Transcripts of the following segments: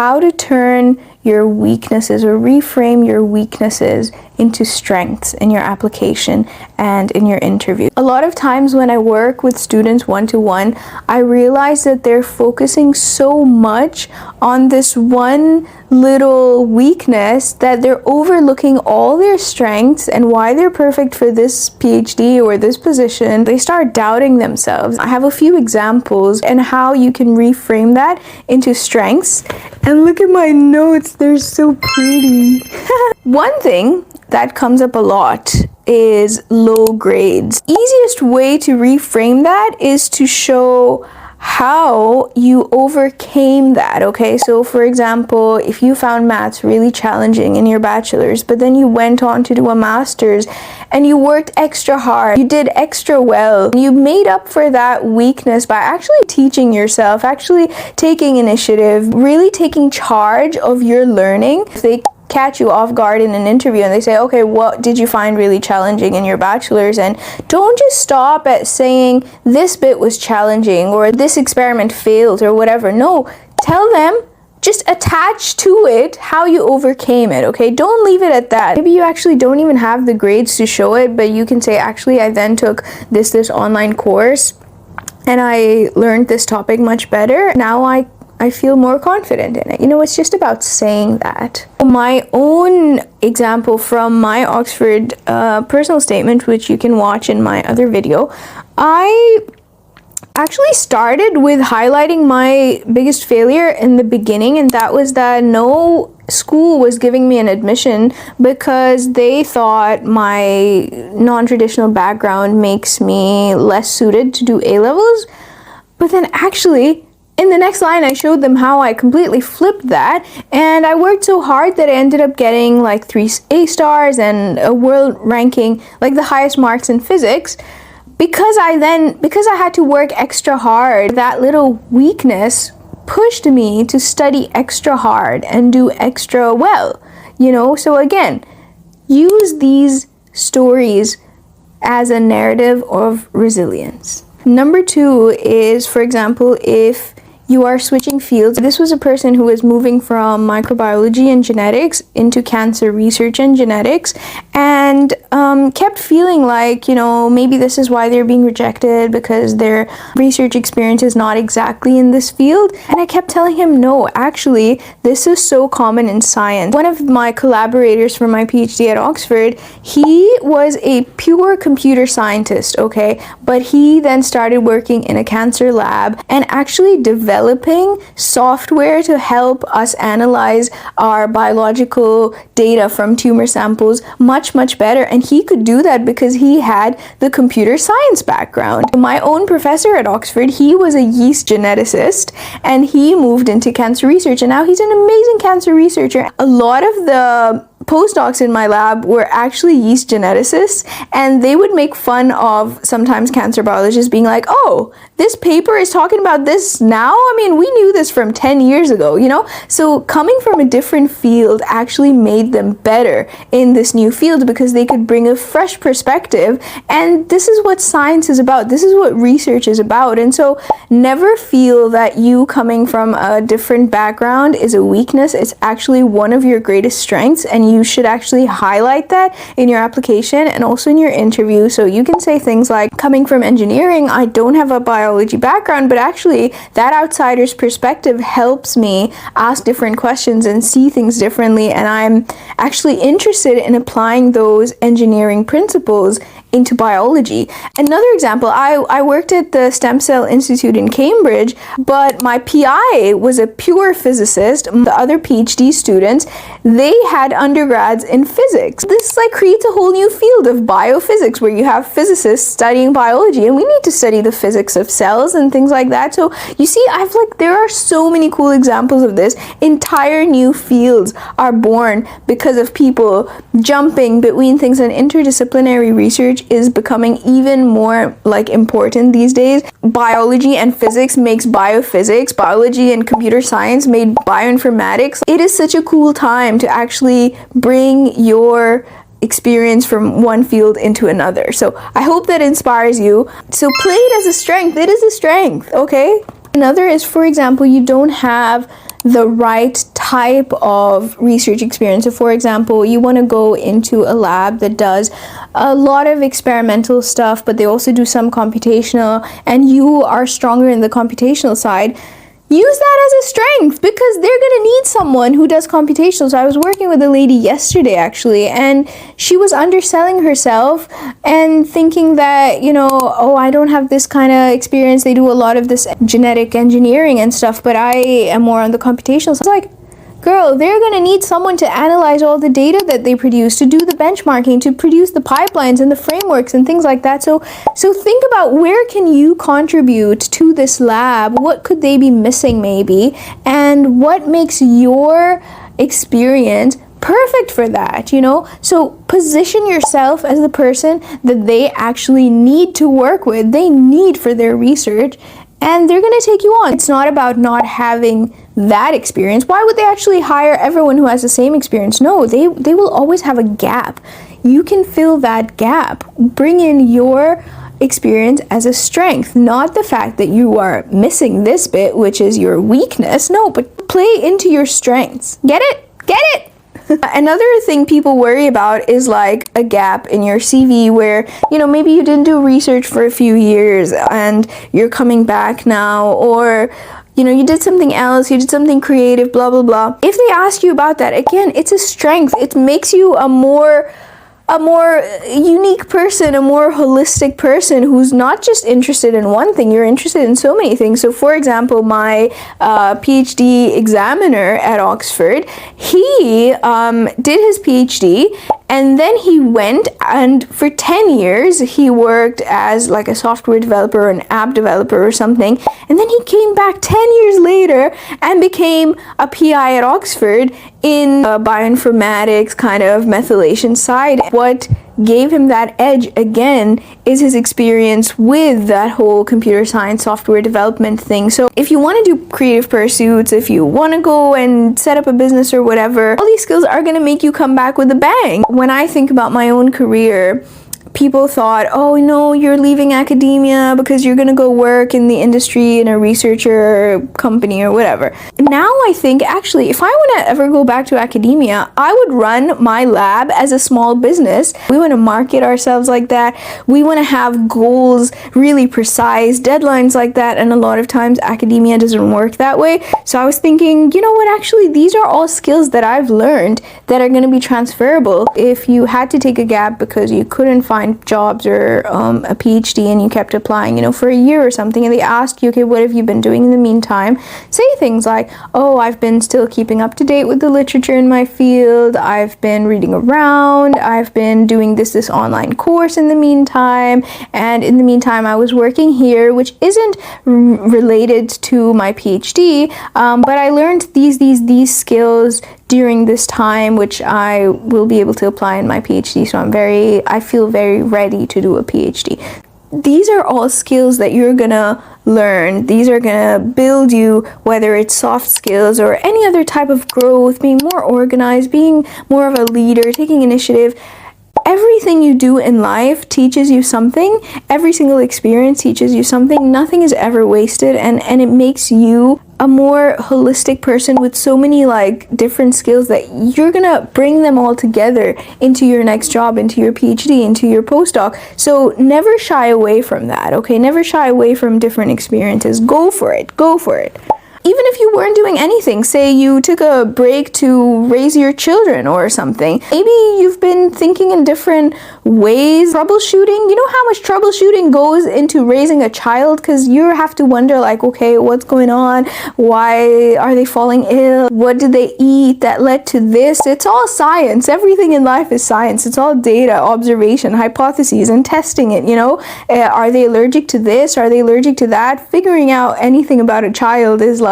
how to turn your weaknesses or reframe your weaknesses into strengths in your application and in your interview. A lot of times when I work with students one-to-one, I realize that they're focusing so much on this one little weakness that they're overlooking all their strengths and why they're perfect for this PhD or this position. They start doubting themselves. I have a few examples and how you can reframe that into strengths. And look at my notes, they're so pretty. One thing that comes up a lot is low grades. Easiest way to reframe that is to show how you overcame that, okay? So for example, if you found maths really challenging in your bachelor's, but then you went on to do a master's and you worked extra hard, you did extra well, you made up for that weakness by actually teaching yourself, actually taking initiative, really taking charge of your learning. If they catch you off guard in an interview and they say, okay, what did you find really challenging in your bachelor's? And don't just stop at saying this bit was challenging or this experiment failed or whatever. No, tell them, just attach to it how you overcame it, okay? Don't leave it at that. Maybe you actually don't even have the grades to show it, but you can say, actually, I then took this online course and I learned this topic much better. Now I feel more confident in it. You know, it's just about saying that. My own example from my Oxford personal statement, which you can watch in my other video, I actually started with highlighting my biggest failure in the beginning, and that was that no school was giving me an admission because they thought my non-traditional background makes me less suited to do A-levels. But then actually, in the next line, I showed them how I completely flipped that, and I worked so hard that I ended up getting like 3 A stars and a world ranking, like the highest marks in physics, because I had to work extra hard. That little weakness pushed me to study extra hard and do extra well, you know? So again, use these stories as a narrative of resilience. Number 2 is, for example, if you are switching fields. This was a person who was moving from microbiology and genetics into cancer research and genetics, and kept feeling like, you know, maybe this is why they're being rejected, because their research experience is not exactly in this field. And I kept telling him, no, actually, this is so common in science. One of my collaborators for my PhD at Oxford, he was a pure computer scientist, okay? But he then started working in a cancer lab and actually developing software to help us analyze our biological data from tumor samples much better. And he could do that because he had the computer science background. My own professor at Oxford, he was a yeast geneticist and he moved into cancer research, and now he's an amazing cancer researcher. A lot of the postdocs in my lab were actually yeast geneticists, and they would make fun of sometimes cancer biologists being like, oh, this paper is talking about this now? I mean, we knew this from 10 years ago, you know? So coming from a different field actually made them better in this new field because they could bring a fresh perspective, and this is what science is about. This is what research is about. And so never feel that you coming from a different background is a weakness. It's actually one of your greatest strengths, and you should actually highlight that in your application and also in your interview. So you can say things like, coming from engineering, I don't have a biology background, but actually that outsider's perspective helps me ask different questions and see things differently, and I'm actually interested in applying those engineering principles into biology. Another example, I worked at the Stem Cell Institute in Cambridge, but my PI was a pure physicist. The other PhD students, they had undergrads in physics. This like creates a whole new field of biophysics where you have physicists studying biology, and we need to study the physics of cells and things like that. So you see, there are so many cool examples of this. Entire new fields are born because of people jumping between things, and interdisciplinary research is becoming even more like important these days. Biology and physics makes biophysics. Biology and computer science made bioinformatics. It is such a cool time to actually bring your experience from one field into another. So I hope that inspires you. So play it as a strength. It is a strength, okay? Another is, for example, you don't have the right type of research experience. So for example, you want to go into a lab that does a lot of experimental stuff, but they also do some computational, and you are stronger in the computational side. Use that as a strength, because they're going to need someone who does computational. So I was working with a lady yesterday actually, and she was underselling herself and thinking that, you know, oh, I don't have this kind of experience. They do a lot of this genetic engineering and stuff, but I am more on the computational. So I was like, girl, they're going to need someone to analyze all the data that they produce, to do the benchmarking, to produce the pipelines and the frameworks and things like that. So think about, where can you contribute to this lab? What could they be missing maybe? And what makes your experience perfect for that, you know? So position yourself as the person that they actually need to work with, they need for their research, and they're going to take you on. It's not about not having that experience. Why would they actually hire everyone who has the same experience? No, they will always have a gap. You can fill that gap. Bring in your experience as a strength, not the fact that you are missing this bit, which is your weakness. No, but play into your strengths. Get it? Get it? Another thing people worry about is like a gap in your CV where, you know, maybe you didn't do research for a few years and you're coming back now, or, you know, you did something else, you did something creative, blah, blah, blah. If they ask you about that, again, it's a strength. It makes you a more unique person, a more holistic person who's not just interested in one thing. You're interested in so many things. So for example, my PhD examiner at Oxford, he did his PhD, and then he went, and for 10 years he worked as like a software developer or an app developer or something, and then he came back 10 years later and became a PI at Oxford in bioinformatics kind of methylation side. What gave him that edge again is his experience with that whole computer science software development thing. So if you want to do creative pursuits, if you want to go and set up a business or whatever, all these skills are going to make you come back with a bang. When I think about my own career, people thought, oh no, you're leaving academia because you're gonna go work in the industry in a researcher company or whatever. Now I think, actually, if I want to ever go back to academia, I would run my lab as a small business. We want to market ourselves like that. We want to have goals, really precise deadlines like that, and a lot of times academia doesn't work that way. So I was thinking, you know what, actually these are all skills that I've learned that are going to be transferable. If you had to take a gap because you couldn't find jobs or a PhD and you kept applying, you know, for a year or something, and they asked you, okay, what have you been doing in the meantime? Say things like, oh, I've been still keeping up to date with the literature in my field, I've been reading around, I've been doing this online course in the meantime, and in the meantime I was working here, which isn't related to my PhD, but I learned these skills during this time, which I will be able to apply in my PhD. So I feel very ready to do a PhD. These are all skills that you're gonna learn. These are gonna build you, whether it's soft skills or any other type of growth, being more organized, being more of a leader, taking initiative. Everything you do in life teaches you something. Every single experience teaches you something. Nothing is ever wasted, and it makes you a more holistic person with so many like different skills that you're gonna bring them all together into your next job, into your PhD, into your postdoc. So never shy away from that, okay? Never shy away from different experiences. Go for it. Go for it. Even if you weren't doing anything, say you took a break to raise your children or something, maybe you've been thinking in different ways, troubleshooting. You know how much troubleshooting goes into raising a child, because you have to wonder like, okay, what's going on? Why are they falling ill? What did they eat that led to this? It's all science. Everything in life is science. It's all data, observation, hypotheses, and testing it, you know? Are they allergic to this? Are they allergic to that? Figuring out anything about a child is like,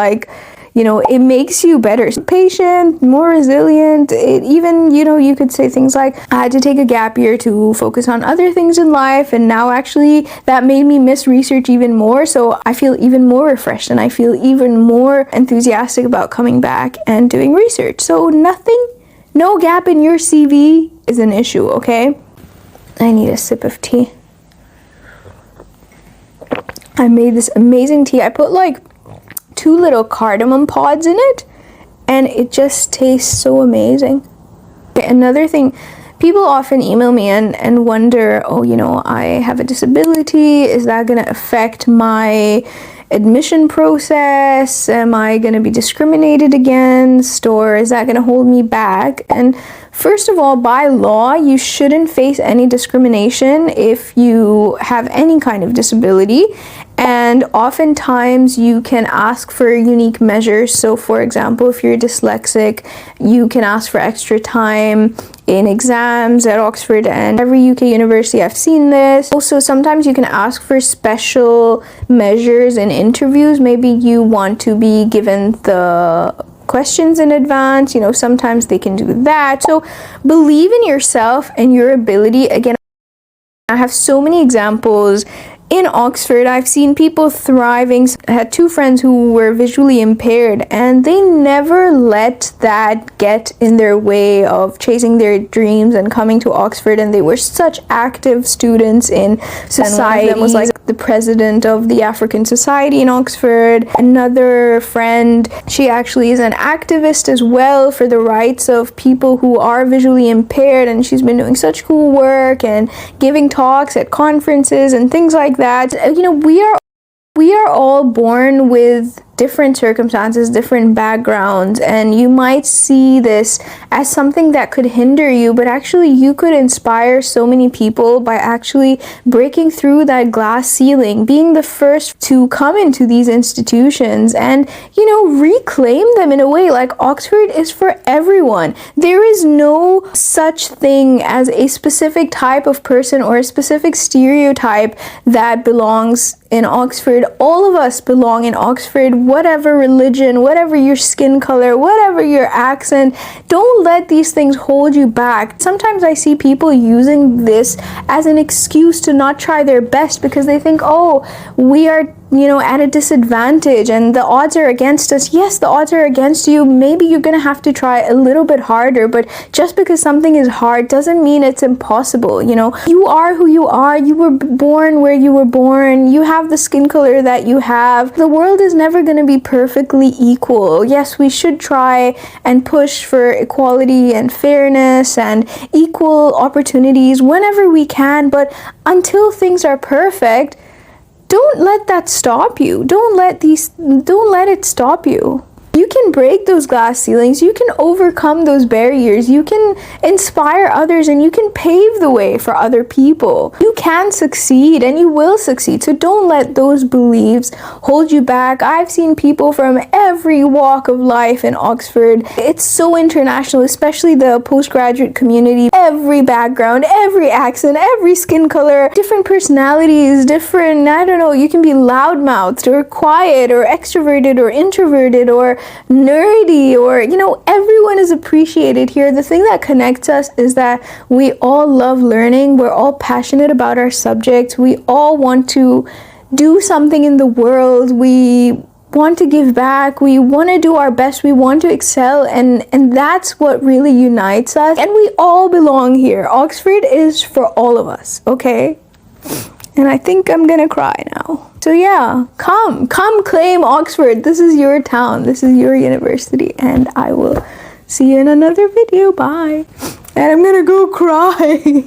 you know, it makes you better, patient, more resilient. It even, you know, you could say things like, I had to take a gap year to focus on other things in life, and now actually that made me miss research even more, so I feel even more refreshed and I feel even more enthusiastic about coming back and doing research. So no gap in your CV is an issue, okay? I need a sip of tea. I made this amazing tea. I put like 2 little cardamom pods in it, and it just tastes so amazing. Another thing, people often email me and wonder, oh, you know, I have a disability, is that going to affect my admission process? Am I going to be discriminated against, or is that going to hold me back? And first of all, by law, you shouldn't face any discrimination if you have any kind of disability. And oftentimes you can ask for unique measures. So for example, if you're dyslexic, you can ask for extra time in exams at Oxford and every UK university. I've seen this. Also, sometimes you can ask for special measures in interviews. Maybe you want to be given the questions in advance, you know, sometimes they can do that. So believe in yourself and your ability. Again, I have so many examples in Oxford. I've seen people thriving. I had two friends who were visually impaired, and they never let that get in their way of chasing their dreams and coming to Oxford, and they were such active students in society. One of them was like the president of the African Society in Oxford. Another friend, she actually is an activist as well for the rights of people who are visually impaired, and she's been doing such cool work and giving talks at conferences and things like that. You know, we are all born with different circumstances, different backgrounds, and you might see this as something that could hinder you, but actually you could inspire so many people by actually breaking through that glass ceiling, being the first to come into these institutions and, you know, reclaim them in a way. Like, Oxford is for everyone. There is no such thing as a specific type of person or a specific stereotype that belongs in Oxford. All of us belong in Oxford, whatever religion, whatever your skin color, whatever your accent. Don't let these things hold you back. Sometimes I see people using this as an excuse to not try their best because they think, oh, we are, you know, at a disadvantage and the odds are against us. Yes, the odds are against you. Maybe you're gonna have to try a little bit harder, but just because something is hard doesn't mean it's impossible. You know, you are who you are. You were born where you were born. You have the skin color that you have. The world is never gonna be perfectly equal. Yes, we should try and push for equality and fairness and equal opportunities whenever we can, but until things are perfect, don't let that stop you. Don't let it stop you. You can break those glass ceilings. You can overcome those barriers. You can inspire others and you can pave the way for other people. You can succeed and you will succeed. So don't let those beliefs hold you back. I've seen people from every walk of life in Oxford. It's so international, especially the postgraduate community. Every background, every accent, every skin color, different personalities, different, I don't know, you can be loudmouthed or quiet or extroverted or introverted or nerdy, or, you know, everyone is appreciated here. The thing that connects us is that we all love learning. We're all passionate about our subjects. We all want to do something in the world. We want to give back. We want to do our best. We want to excel, and that's what really unites us. And we all belong here. Oxford is for all of us, okay? And I think I'm gonna cry now. So yeah, come claim Oxford. This is your town. This is your university. And I will see you in another video. Bye. And I'm gonna go cry.